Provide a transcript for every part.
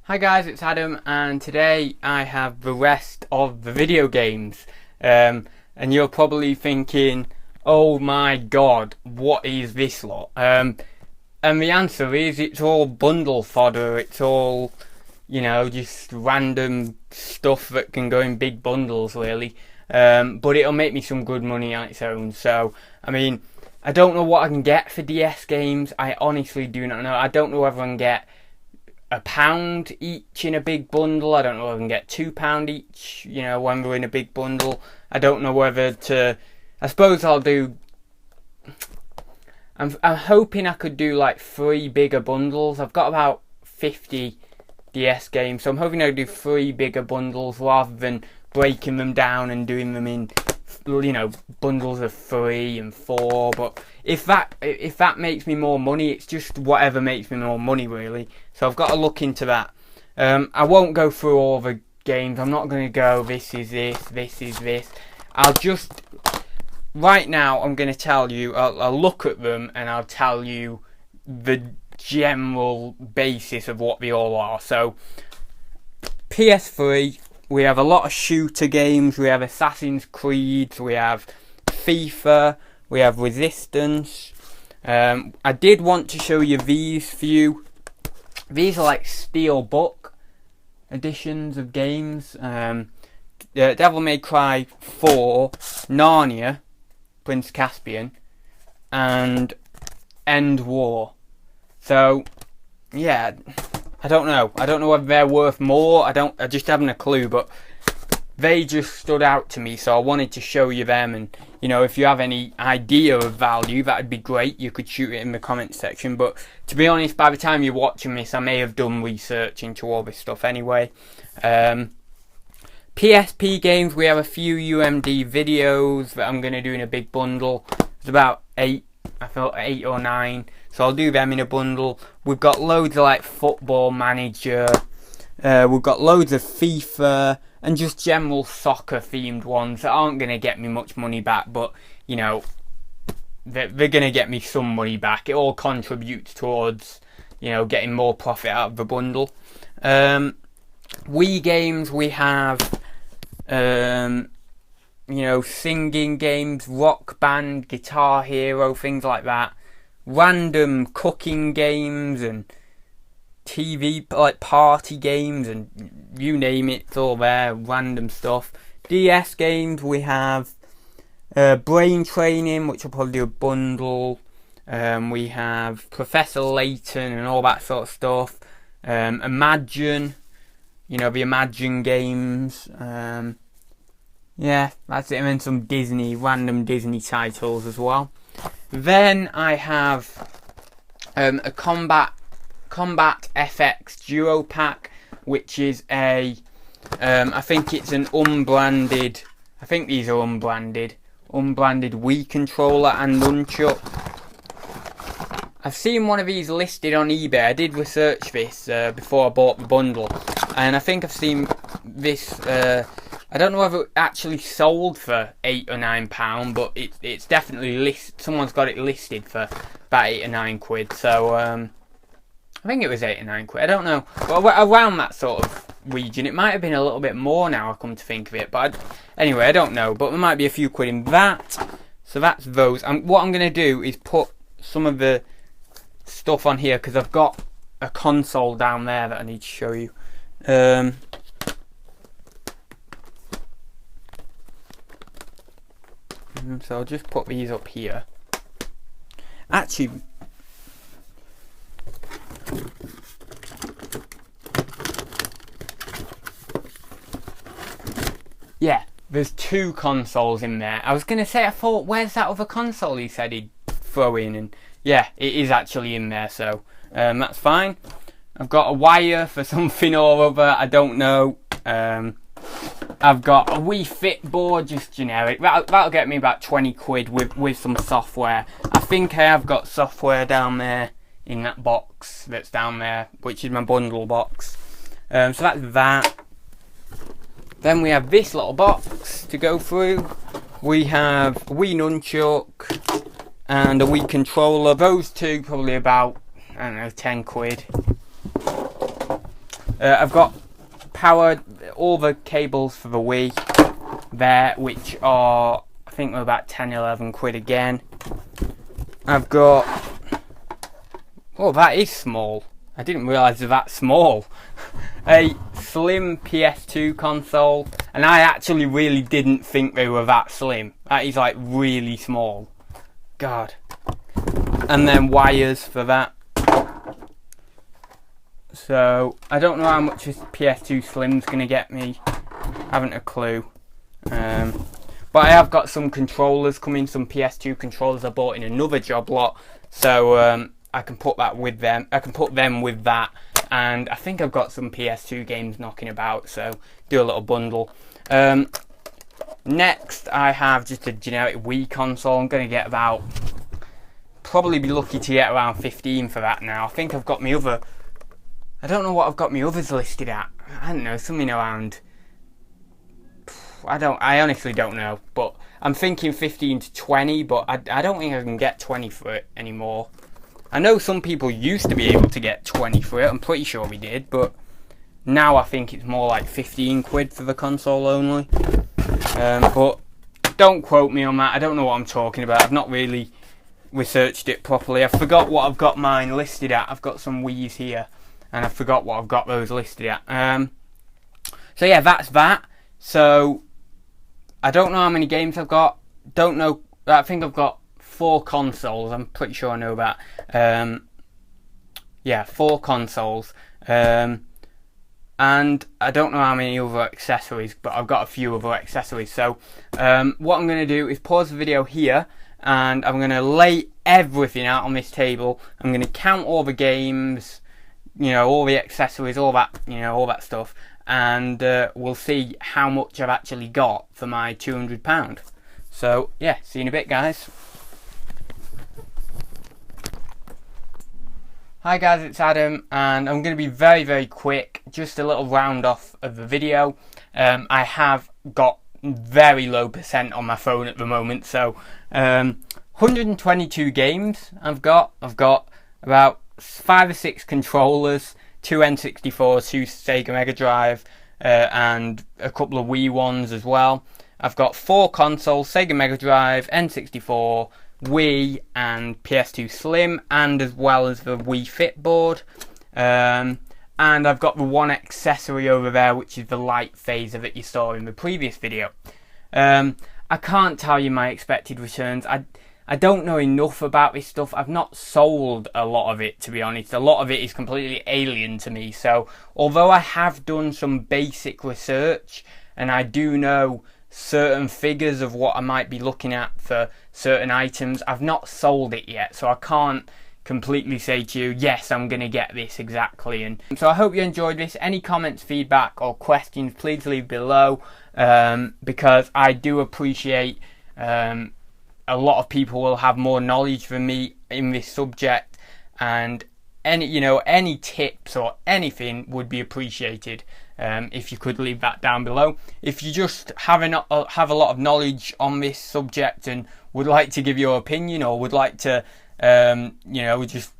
Hi guys, it's Adam, and today I have the rest of the video games. And you're probably thinking, oh my god, what is this lot? And the answer is, it's all bundle fodder. It's all, just random stuff that can go in big bundles, really. But it'll make me some good money on its own. So, I don't know what I can get for DS games. I honestly do not know. I don't know whether I can get £1 each in a big bundle. I don't know if I can get £2 each, when we're in a big bundle. I don't know whether to... I suppose I'll do... I'm hoping I could do like 3 bigger bundles. I've got about 50 DS games, so I'm hoping I could do 3 bigger bundles rather than breaking them down and doing them in, bundles of 3 and 4. But if that makes me more money, it's just whatever makes me more money, really. So I've got to look into that. I won't go through all the games. I'm not going to go, this is this, this is this. I'll just... Right now, I'm going to tell you, I'll look at them and I'll tell you the general basis of what they all are. So, PS3, we have a lot of shooter games. We have Assassin's Creed, we have FIFA, we have Resistance. I did want to show you these few. These are like Steelbook editions of games. Devil May Cry 4, Narnia, Prince Caspian, and End War. So, yeah, I don't know. I don't know whether they're worth more. I just haven't a clue, but they just stood out to me, so I wanted to show you them. And, if you have any idea of value, that'd be great. You could shoot it in the comments section. But to be honest, by the time you're watching this, I may have done research into all this stuff anyway. PSP games, we have a few UMD videos that I'm going to do in a big bundle. It's about 8, I felt 8 or 9. So I'll do them in a bundle. We've got loads of like Football Manager. We've got loads of FIFA and just general soccer themed ones that aren't going to get me much money back. But, they're going to get me some money back. It all contributes towards, getting more profit out of the bundle. Wii games, we have... singing games, Rock Band, Guitar Hero, things like that. Random cooking games and TV, like party games, and you name it, it's all there, random stuff. DS games, we have Brain Training, which will probably do a bundle. We have Professor Layton and all that sort of stuff. Imagine, the Imagine games. Yeah, that's it. And then some random Disney titles as well. Then I have a Combat FX Duo Pack, which is I think it's an unbranded, I think these are unbranded Wii controller and nunchuck. I've seen one of these listed on eBay. I did research this before I bought the bundle, and I think I've seen this. I don't know whether it actually sold for £8 or £9, but it's definitely someone's got it listed for about £8 or £9. So I think it was £8 or £9. I don't know, but around that sort of region. It might have been a little bit more now, I come to think of it. But anyway, I don't know. But there might be a few quid in that. So that's those. What I'm going to do is put some of the stuff on here, because I've got a console down there that I need to show you. So I'll just put these up here. Actually, yeah, there's 2 consoles in there. I was going to say, I thought, where's that other console he said he'd throw in? And yeah, it is actually in there, so that's fine. I've got a wire for something or other, I don't know. I've got a Wii Fit board, just generic. That'll get me about 20 quid with some software. I think I have got software down there in that box that's down there, which is my bundle box. So that's that. Then we have this little box to go through. We have a Wii Nunchuck and a Wii controller. Those two probably about, I don't know, 10 quid. I've got powered all the cables for the Wii there, which are, I think they're about 10-11 quid again. I've got, oh, that is small. I didn't realise they're that small. A slim PS2 console, and I actually really didn't think they were that slim. That is like really small. God. And then wires for that. So I don't know how much this PS2 Slim's gonna get me. I haven't a clue. But I have got some controllers coming, some PS2 controllers I bought in another job lot. So I can put that with them. I can put them with that. And I think I've got some PS2 games knocking about, so do a little bundle. Next, I have just a generic Wii console. I'm going to get about, probably be lucky to get around 15 for that now. I think I've got my other, I don't know what I've got my others listed at. I don't know, something around, I honestly don't know. But I'm thinking 15 to 20, but I don't think I can get 20 for it anymore. I know some people used to be able to get 20 for it, I'm pretty sure we did, but now I think it's more like 15 quid for the console only. But don't quote me on that, I don't know what I'm talking about, I've not really researched it properly. I forgot what I've got mine listed at. I've got some Wii's here, and I forgot what I've got those listed at. So yeah, that's that. So, I don't know how many games I've got, don't know, I think I've got 4 consoles, I'm pretty sure I know that. Yeah, 4 consoles. And I don't know how many other accessories, but I've got a few other accessories. So what I'm going to do is pause the video here, and I'm going to lay everything out on this table. I'm going to count all the games, you know, all the accessories, all that, you know, all that stuff. And we'll see how much I've actually got for my £200. So yeah, see you in a bit, guys. Hi guys, it's Adam, and I'm going to be very, very quick, just a little round off of the video. I have got very low percent on my phone at the moment, so 122 games I've got about 5 or 6 controllers, 2 N64s, 2 Sega Mega Drive, and a couple of Wii ones as well. I've got 4 consoles, Sega Mega Drive, N64, Wii and PS2 Slim, and as well as the Wii Fit board. And I've got the one accessory over there, which is the light phaser that you saw in the previous video. I can't tell you my expected returns. I don't know enough about this stuff. I've not sold a lot of it, to be honest. A lot of it is completely alien to me. So although I have done some basic research, and I do know certain figures of what I might be looking at for certain items, I've not sold it yet, so I can't completely say to you, yes, I'm going to get this exactly. And so I hope you enjoyed this. Any comments, feedback or questions, please leave below, because I do appreciate a lot of people will have more knowledge than me in this subject, and any tips or anything would be appreciated. If you could leave that down below. If you just have a lot of knowledge on this subject and would like to give your opinion, or would like to just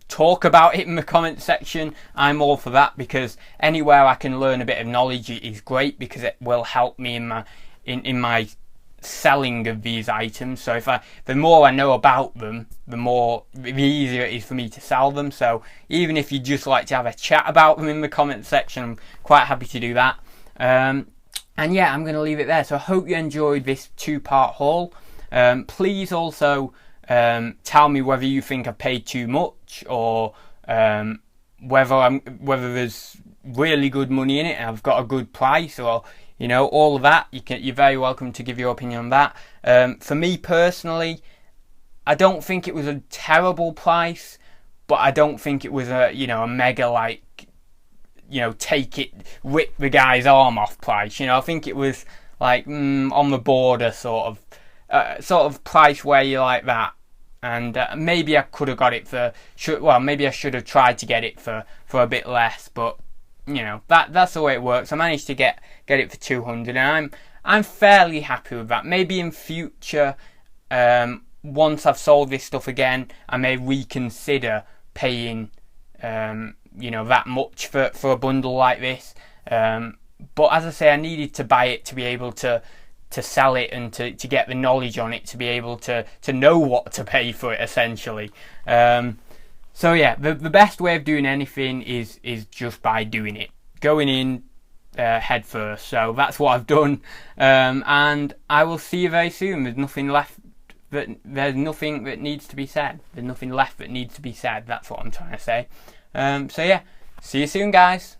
talk about it in the comment section, I'm all for that, because anywhere I can learn a bit of knowledge is great, because it will help me in my selling of these items. So the more I know about them, the easier it is for me to sell them. So even if you just like to have a chat about them in the comment section, I'm quite happy to do that. And yeah, I'm going to leave it there. So I hope you enjoyed this 2-part haul. Please also tell me whether you think I paid too much, or whether there's really good money in it and I've got a good price, or all of that. You're very welcome to give your opinion on that. For me personally, I don't think it was a terrible price, but I don't think it was a mega take it, rip the guy's arm off price. I think it was like on the border sort of price where you like that. And maybe I could have got it maybe I should have tried to get it for a bit less, but that's the way it works. I managed to get it for 200, and I'm fairly happy with that. Maybe in future, once I've sold this stuff again, I may reconsider paying you know, that much for a bundle like this. But as I say, I needed to buy it to be able to sell it and to get the knowledge on it, to be able to know what to pay for it, essentially. So yeah, the best way of doing anything is just by doing it, going in head first. So that's what I've done, and I will see you very soon. There's nothing left. There's nothing that needs to be said. There's nothing left that needs to be said. That's what I'm trying to say. So yeah, see you soon, guys.